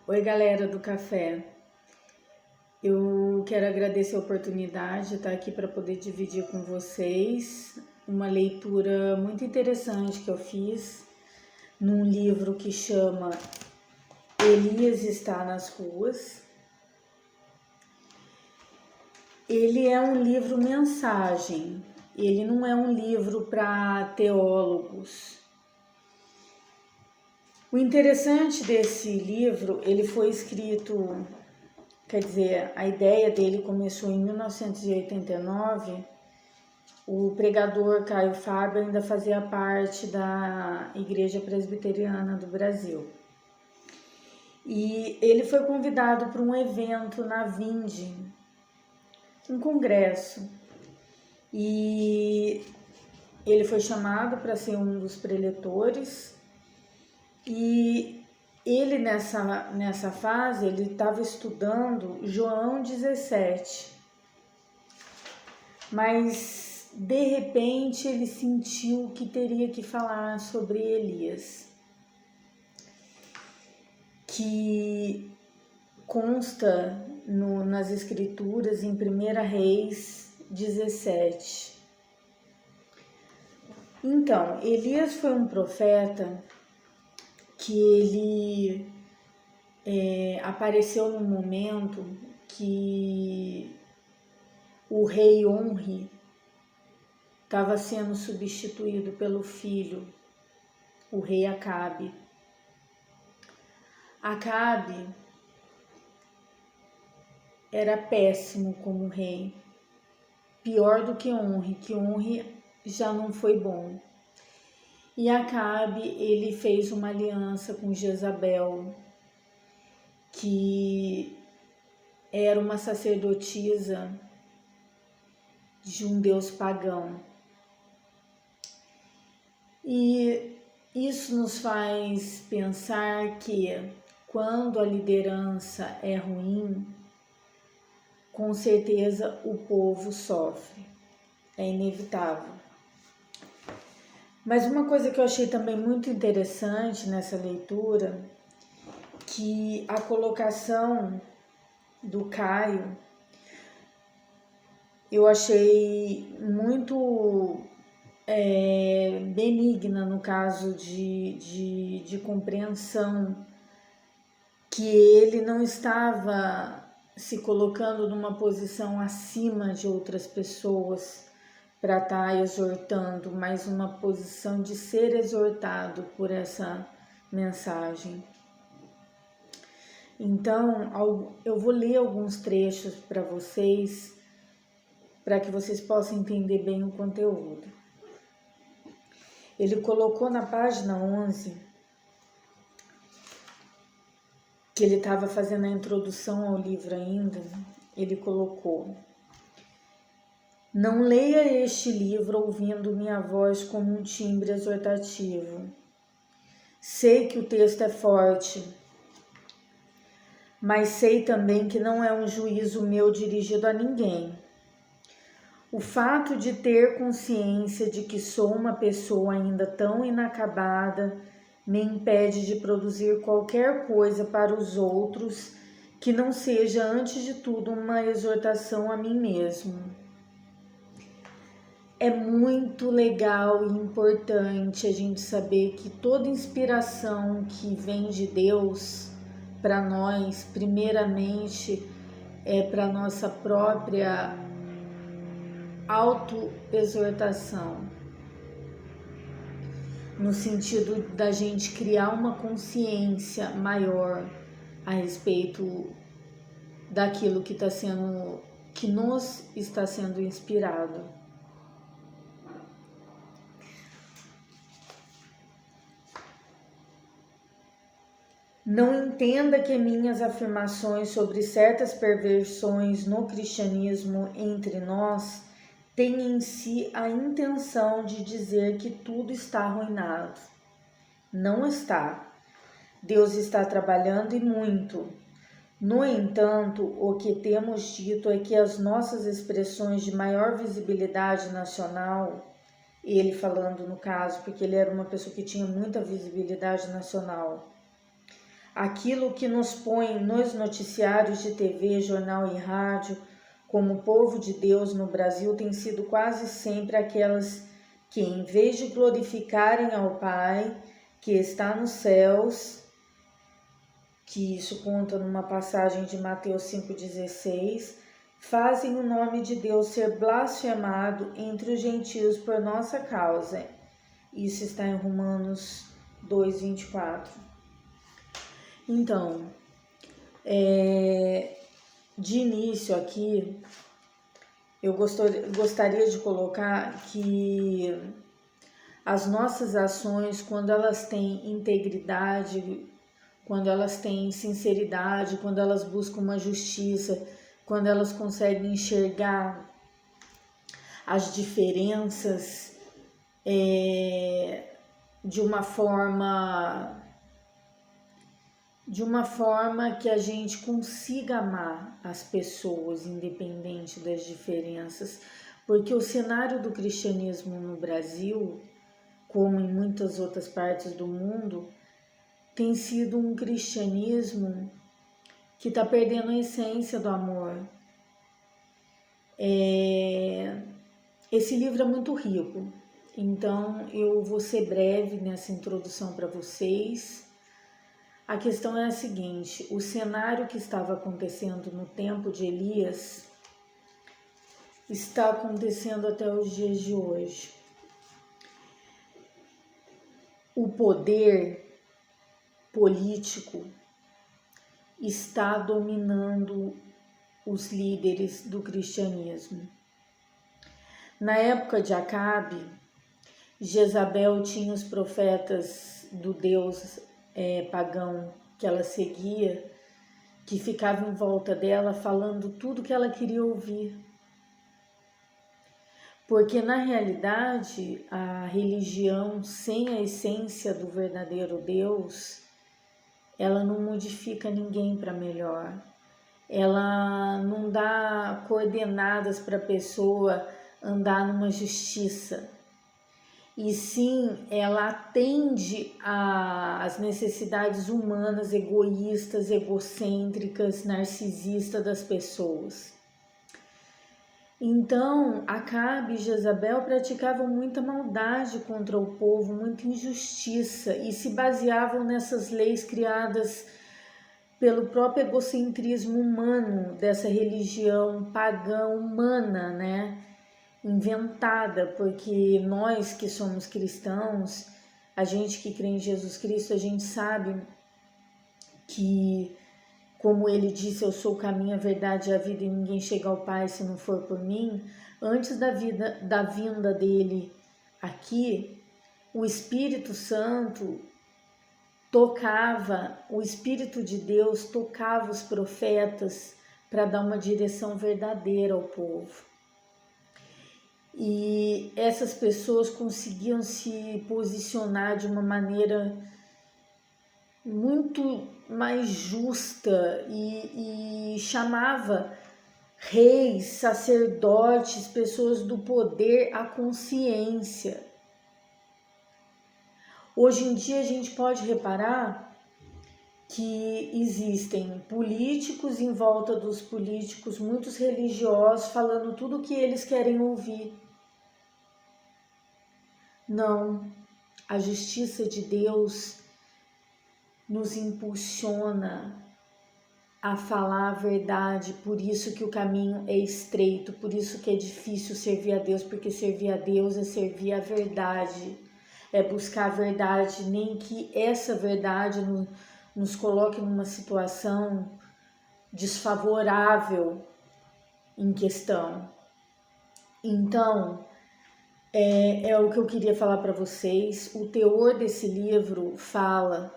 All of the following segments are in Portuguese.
Oi, galera do café. Eu quero agradecer a oportunidade de estar aqui para poder dividir com vocês uma leitura muito interessante que eu fiz num livro que chama Elias está nas ruas. Ele é um livro mensagem, ele não é um livro para teólogos. O interessante desse livro, ele foi escrito, quer dizer, a ideia dele começou em 1989. O pregador Caio Fábio ainda fazia parte da Igreja Presbiteriana do Brasil. E ele foi convidado para um evento na Vinde, um congresso. E ele foi chamado para ser um dos preletores. E ele nessa fase, ele estava estudando João 17, mas de repente ele sentiu que teria que falar sobre Elias, que consta nas escrituras em 1 Reis 17. Então, Elias foi um profeta que ele apareceu num momento que o rei Onri estava sendo substituído pelo filho, o rei Acabe. Acabe era péssimo como rei, pior do que Onri já não foi bom. E Acabe, ele fez uma aliança com Jezabel, que era uma sacerdotisa de um deus pagão. E isso nos faz pensar que quando a liderança é ruim, com certeza o povo sofre, é inevitável. Mas uma coisa que eu achei também muito interessante nessa leitura, que a colocação do Caio, eu achei muito benigna no caso de compreensão, que ele não estava se colocando numa posição acima de outras pessoas para estar exortando, mas uma posição de ser exortado por essa mensagem. Então, eu vou ler alguns trechos para vocês, para que vocês possam entender bem o conteúdo. Ele colocou na página 11, que ele estava fazendo a introdução ao livro ainda, ele colocou: não leia este livro ouvindo minha voz como um timbre exortativo. Sei que o texto é forte, mas sei também que não é um juízo meu dirigido a ninguém. O fato de ter consciência de que sou uma pessoa ainda tão inacabada me impede de produzir qualquer coisa para os outros que não seja, antes de tudo, uma exortação a mim mesmo. É muito legal e importante a gente saber que toda inspiração que vem de Deus para nós, primeiramente, é para nossa própria autoexortação, no sentido da gente criar uma consciência maior a respeito daquilo que nos está sendo inspirado. Não entenda que minhas afirmações sobre certas perversões no cristianismo entre nós têm em si a intenção de dizer que tudo está arruinado. Não está. Deus está trabalhando e muito. No entanto, o que temos dito é que as nossas expressões de maior visibilidade nacional, ele falando no caso, porque ele era uma pessoa que tinha muita visibilidade nacional, Aquilo que nos põe nos noticiários de TV, jornal e rádio, como povo de Deus no Brasil, tem sido quase sempre aquelas que, em vez de glorificarem ao Pai que está nos céus, que isso conta numa passagem de Mateus 5,16, fazem o nome de Deus ser blasfemado entre os gentios por nossa causa. Isso está em Romanos 2,24. Então, de início aqui, eu gostaria de colocar que as nossas ações, quando elas têm integridade, quando elas têm sinceridade, quando elas buscam uma justiça, quando elas conseguem enxergar as diferenças de uma forma que a gente consiga amar as pessoas, independente das diferenças, porque o cenário do cristianismo no Brasil, como em muitas outras partes do mundo, tem sido um cristianismo que está perdendo a essência do amor. Esse livro é muito rico, então eu vou ser breve nessa introdução para vocês. A questão é a seguinte: o cenário que estava acontecendo no tempo de Elias está acontecendo até os dias de hoje. O poder político está dominando os líderes do cristianismo. Na época de Acabe, Jezabel tinha os profetas do Deus pagão que ela seguia, que ficavam em volta dela falando tudo que ela queria ouvir. Porque na realidade a religião sem a essência do verdadeiro Deus, ela não modifica ninguém para melhor. Ela não dá coordenadas para a pessoa andar numa justiça. E sim, ela atende às necessidades humanas, egoístas, egocêntricas, narcisistas das pessoas. Então, Acabe e Jezabel praticavam muita maldade contra o povo, muita injustiça, e se baseavam nessas leis criadas pelo próprio egocentrismo humano, dessa religião pagã humana, né? Inventada, porque nós que somos cristãos, a gente que crê em Jesus Cristo, a gente sabe que, como ele disse, eu sou o caminho, a verdade e a vida, e ninguém chega ao Pai se não for por mim. Antes da vinda dele aqui, o Espírito Santo tocava, o Espírito de Deus tocava os profetas para dar uma direção verdadeira ao povo. E essas pessoas conseguiam se posicionar de uma maneira muito mais justa e chamava reis, sacerdotes, pessoas do poder à consciência. Hoje em dia a gente pode reparar que existem políticos em volta dos políticos, muitos religiosos falando tudo o que eles querem ouvir. Não, a justiça de Deus nos impulsiona a falar a verdade, por isso que o caminho é estreito, por isso que é difícil servir a Deus, porque servir a Deus é servir a verdade, é buscar a verdade, nem que essa verdade nos coloque numa situação desfavorável em questão. Então, é o que eu queria falar para vocês. O teor desse livro fala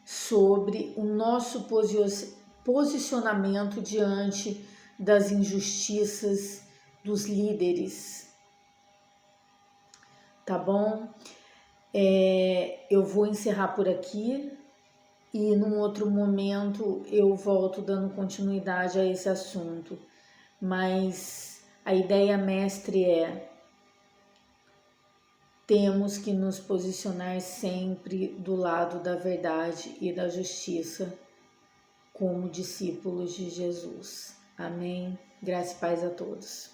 sobre o nosso posicionamento diante das injustiças dos líderes, tá bom? Eu vou encerrar por aqui e num outro momento eu volto dando continuidade a esse assunto, mas a ideia mestre é: temos que nos posicionar sempre do lado da verdade e da justiça, como discípulos de Jesus. Amém. Graça e paz a todos.